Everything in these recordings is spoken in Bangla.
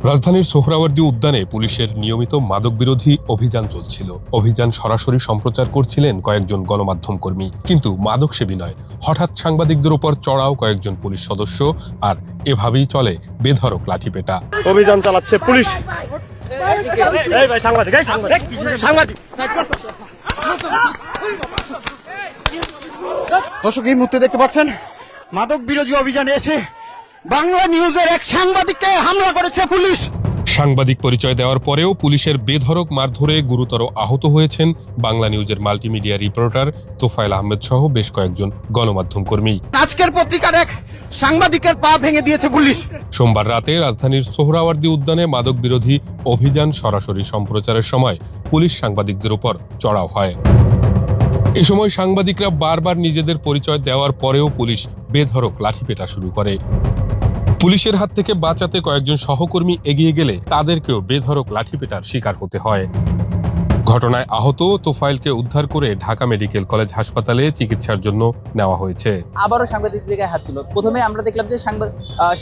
রাজধানীর সোহরাওয়ার্দী উদ্যানে পুলিশের নিয়মিত মাদক বিরোধী অভিযান চলছিল। অভিযান সরাসরি সম্প্রচার করছিলেন কয়েকজন গণমাধ্যম কর্মী, কিন্তু মাদক সেবী নয়। হঠাৎ সাংবাদিকদের উপর চড়াও কয়েকজন পুলিশ সদস্য, আর এভাবেই চলে বেধড়ক লাঠিপেটা। অভিযান চালাচ্ছে পুলিশ। দর্শক, এই মুহূর্তে দেখতে পাচ্ছেন মাদক বিরোধী অভিযানে এসে বাংলা নিউজের এক সাংবাদিককে হামলা করেছে পুলিশ। সাংবাদিক পরিচয় দেওয়ার পরেও পুলিশের বেধড়ক মারধরে গুরুতর আহত হয়েছেন বাংলা নিউজের মাল্টিমিডিয়া রিপোর্টার তোফায়েল আহমেদ সহ বেশ কয়েকজন গণমাধ্যম কর্মী। আজকের পত্রিকার এক সাংবাদিকের পা ভেঙে দিয়েছে পুলিশ। সোমবার রাতে রাজধানীর সোহরাওয়ার্দী উদ্যানে মাদক বিরোধী অভিযান সরাসরি সম্প্রচারের সময় পুলিশ সাংবাদিকদের উপর চড়াও হয়। এ সময় সাংবাদিকরা বারবার নিজেদের পরিচয় দেওয়ার পরেও পুলিশ বেধড়ক লাঠিপেটা শুরু করে। পুলিশের হাত থেকে বাঁচাতে কয়েকজন সহকর্মী এগিয়ে গেলে তাদেরকেও বেধড়ক লাঠিপেটার শিকার হতে হয়। ঘটনায় আহত তোফায়েলকে উদ্ধার করে ঢাকা মেডিকেল কলেজ হাসপাতালে চিকিৎসার জন্য নেওয়া হয়েছে। আবারও সাংবাদিকদের গায়ে হাত তুলো। প্রথমে আমরা দেখলাম যে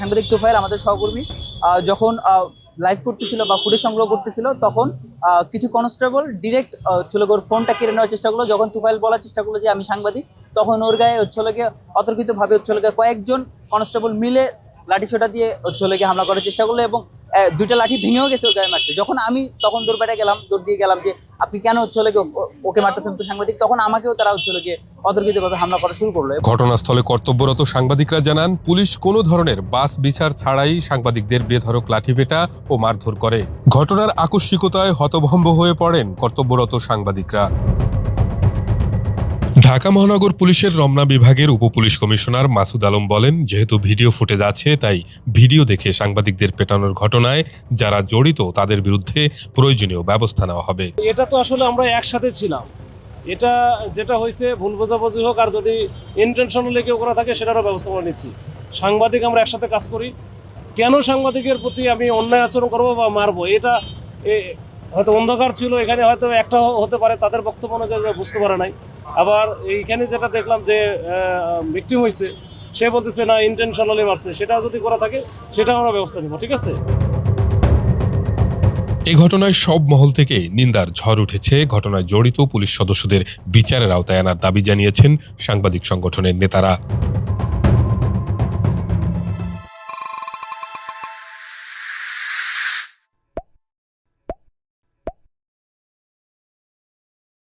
সাংবাদিক তোফায়েল আমাদের সহকর্মী যখন লাইভ করতেছিল বা ফুটেজ সংগ্রহ করতেছিল, তখন কিছু কনস্টেবল ডিরেক্ট ওর ফোনটা কেড়ে নেওয়ার চেষ্টা করলো। যখন তোফায়েল বলার চেষ্টা করলো যে আমি সাংবাদিক, তখন ওর গায়ে অতর্কিতভাবে কয়েকজন কনস্টেবল মিলে লাঠিসোঁটা দিয়ে হামলা করার চেষ্টা করলো এবং দুইটা লাঠি ভেঙেও গেছে ওর গায়ে মারতে। যখন আমি তখন দৌড় দিয়ে গেলাম যে আপনি কেন ওকে মারতেছেন তো সাংবাদিক, তখন আমাকেও তারা অতর্কিতভাবে হামলা করা শুরু করলো। ঘটনাস্থলে কর্তব্যরত সাংবাদিকরা জানান, পুলিশ কোনো ধরনের বাস বিচার ছাড়াই সাংবাদিকদের বেধড়ক লাঠিপেটা ও মারধর করে। ঘটনার আকস্মিকতায় হতভম্ব হয়ে পড়েন কর্তব্যরত সাংবাদিকরা। ঢাকা মহানগর পুলিশের রমনা বিভাগের উপপুলিশ কমিশনার মাসুদ আলম বলেন, যেহেতু ভিডিও ফুটেজ আছে, তাই ভিডিও দেখে সাংবাদিকদের পেটানোর ঘটনায় যারা জড়িত তাদের বিরুদ্ধে প্রয়োজনীয় ব্যবস্থা নেওয়া হবে। এটা তো আসলে আমরা একসাথে ছিলাম, এটা যেটা হয়েছে ভুল বোঝাবুঝি হোক, আর যদি ইন্টেনশনালি কেউ করা থাকে সেটারও ব্যবস্থা করে নিচ্ছি। সাংবাদিক আমরা একসাথে কাজ করি, কেন সাংবাদিকের প্রতি আমি অন্যায় আচরণ করবো বা মারবো, এটা হয়তো অন্ধকার ছিল, এখানে হয়তো একটা হতে পারে তাদের বক্তব্য অনুযায়ী বুঝতে পারে নাই। আবার এইখানে যেটা দেখলাম যে ভিকটিম হয়েছে, সে বলতেছে না ইন্টেনশনালি মারছে, সেটাও যদি করা থাকে সেটা আমরা ব্যবস্থা নিব। ঠিক আছে। এই ঘটনায় সব মহল থেকে নিন্দার ঝড় উঠেছে। ঘটনায় জড়িত পুলিশ সদস্যদের বিচারের আওতায় আনার দাবি জানিয়েছেন সাংবাদিক সংগঠনের নেতারা।